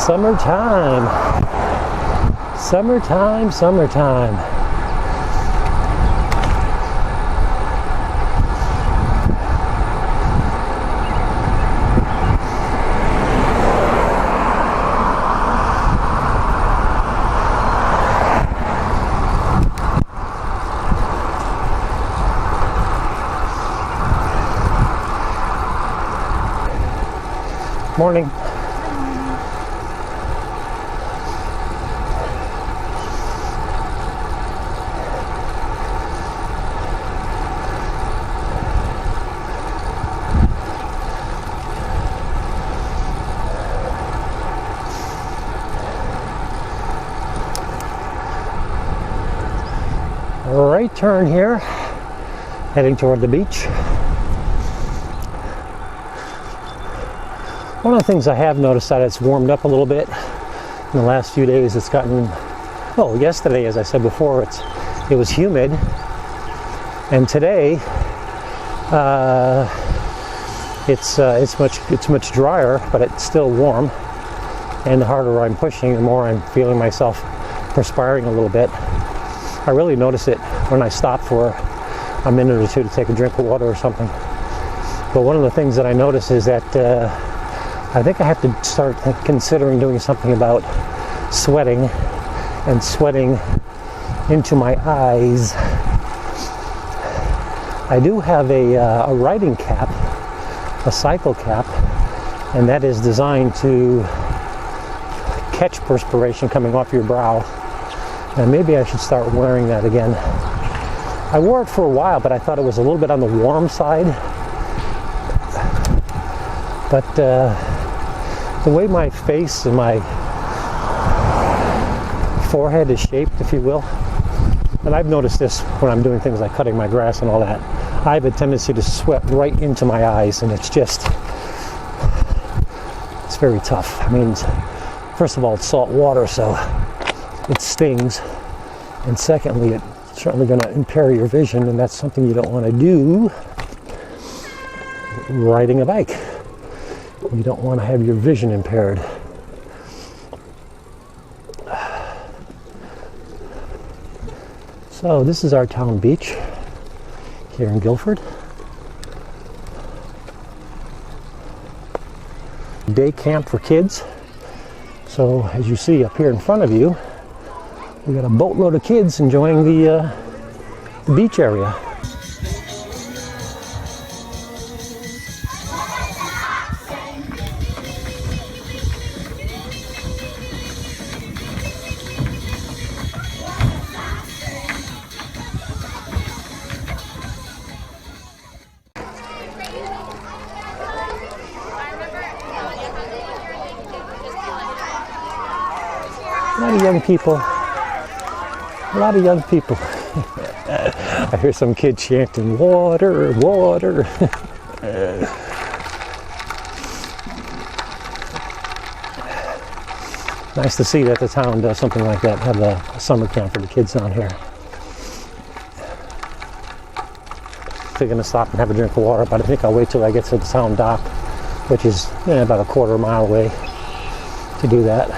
Summertime. Summertime, summertime. Morning. Right turn here, heading toward the beach. One of the things I have noticed that it's warmed up a little bit in the last few days. It's gotten, well, yesterday, as I said before, it was humid, and today it's much drier, but it's still warm. And the harder I'm pushing, the more I'm feeling myself perspiring a little bit. I really notice it when I stop for a minute or two to take a drink of water or something. But one of the things that I notice is that I think I have to start considering doing something about sweating, and sweating into my eyes. I do have a riding cap, a cycle cap, and that is designed to catch perspiration coming off your brow. And maybe I should start wearing that again. I wore it for a while, but I thought it was a little bit on the warm side. But the way my face and my forehead is shaped, if you will, and I've noticed this when I'm doing things like cutting my grass and all that, I have a tendency to sweat right into my eyes, and it's very tough. I mean, first of all, it's salt water, so it stings, and secondly, it's certainly going to impair your vision, and that's something you don't want to do riding a bike. You don't want to have your vision impaired. So this is our town beach here in Guilford. Day camp for kids. So as you see up here in front of you, we got a boatload of kids enjoying the beach area. A lot of young people. A lot of young people. I hear some kid chanting, "Water, water." Nice to see that the town does something like that, have a summer camp for the kids down here. I'm going to stop and have a drink of water, but I think I'll wait till I get to the town dock, which is about a quarter mile away, to do that.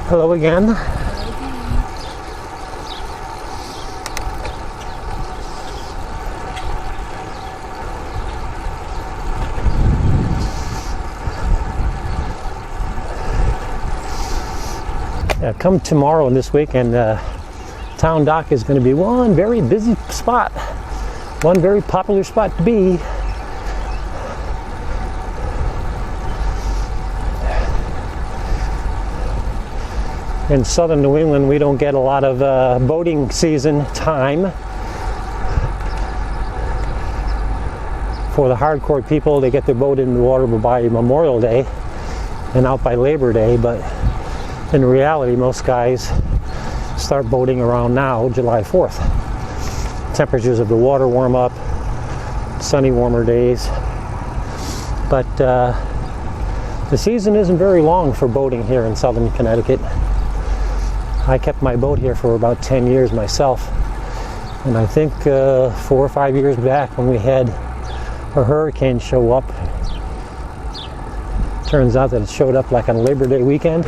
Hello again. Come tomorrow and this weekend, town dock is going to be one very busy spot, one very popular spot to be. In southern New England, we don't get a lot of boating season time. For the hardcore people, they get their boat in the water by Memorial Day and out by Labor Day, but in reality, most guys start boating around now, July 4th. Temperatures of the water warm up, sunny, warmer days. But the season isn't very long for boating here in southern Connecticut. I kept my boat here for about 10 years myself, and I think 4 or 5 years back when we had a hurricane show up. Turns out that it showed up like on Labor Day weekend.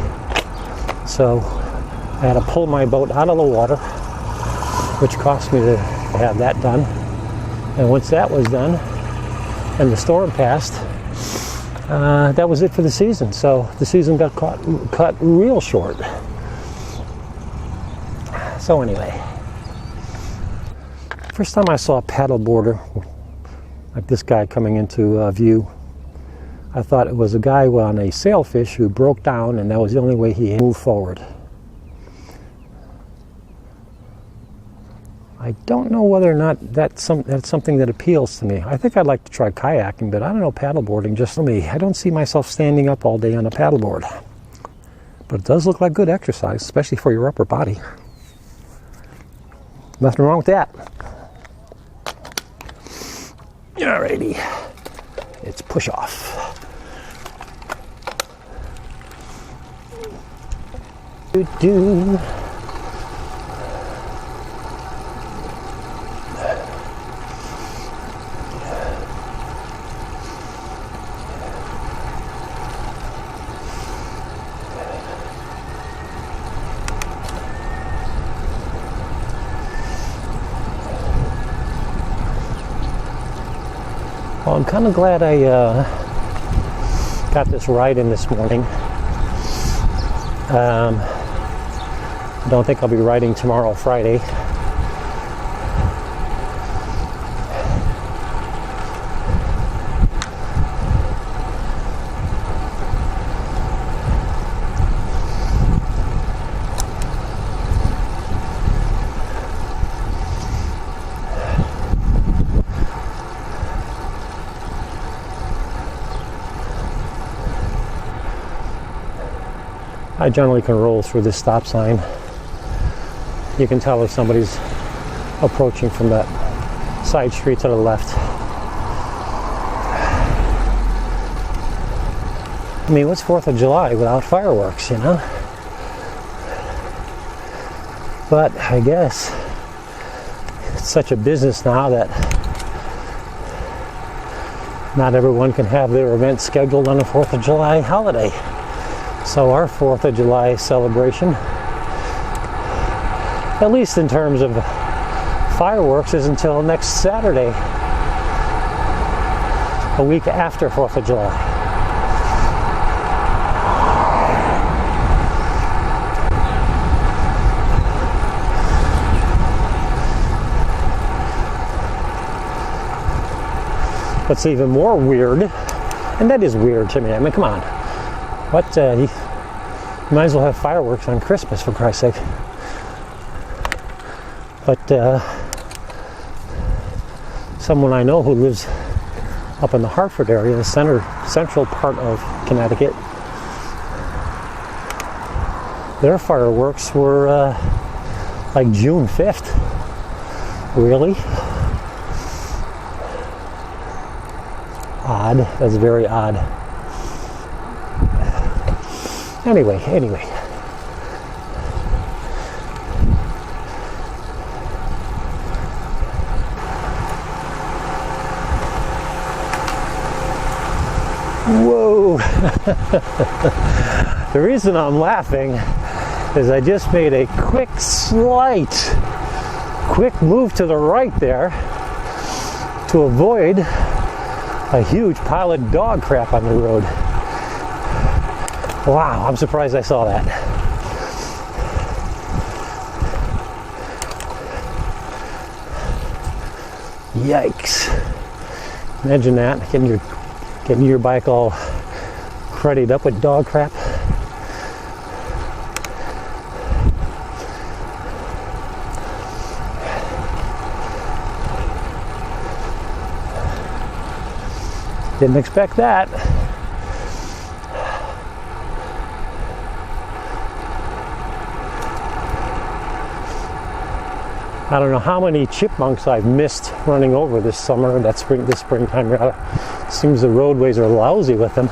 So I had to pull my boat out of the water, which cost me to have that done. And once that was done and the storm passed, that was it for the season. So the season got cut real short. So anyway, first time I saw a paddleboarder like this guy coming into view, I thought it was a guy on a sailfish who broke down, and that was the only way he moved forward. I don't know whether or not that's something that appeals to me. I think I'd like to try kayaking, but I don't know, paddleboarding just for me. I don't see myself standing up all day on a paddleboard. But it does look like good exercise, especially for your upper body. Nothing wrong with that. Alrighty, it's push off. Do. Well, I'm kind of glad I got this ride in this morning. I don't think I'll be riding tomorrow, Friday. I generally can roll through this stop sign. You can tell if somebody's approaching from that side street to the left. I mean, what's 4th of July without fireworks, you know? But I guess it's such a business now that not everyone can have their event scheduled on a 4th of July holiday. So our 4th of July celebration, at least in terms of fireworks, is until next Saturday, a week after 4th of July. What's even more weird, and that is weird to me, I mean, come on. What, you might as well have fireworks on Christmas, for Christ's sake. But someone I know who lives up in the Hartford area, the central part of Connecticut, their fireworks were like June 5th. Really? Odd. That's very odd. Anyway. Whoa! The reason I'm laughing is I just made a quick move to the right there to avoid a huge pile of dog crap on the road. Wow, I'm surprised I saw that. Yikes. Imagine that, getting your bike all cruddied up with dog crap. Didn't expect that. I don't know how many chipmunks I've missed running over this summer, this springtime rather. Seems the roadways are lousy with them.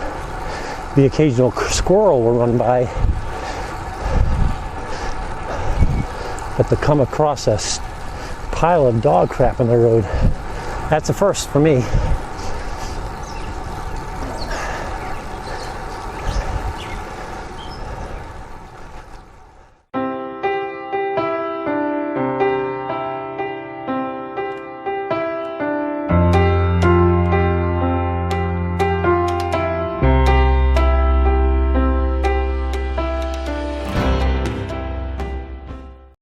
The occasional squirrel will run by. But to come across a pile of dog crap on the road, that's a first for me.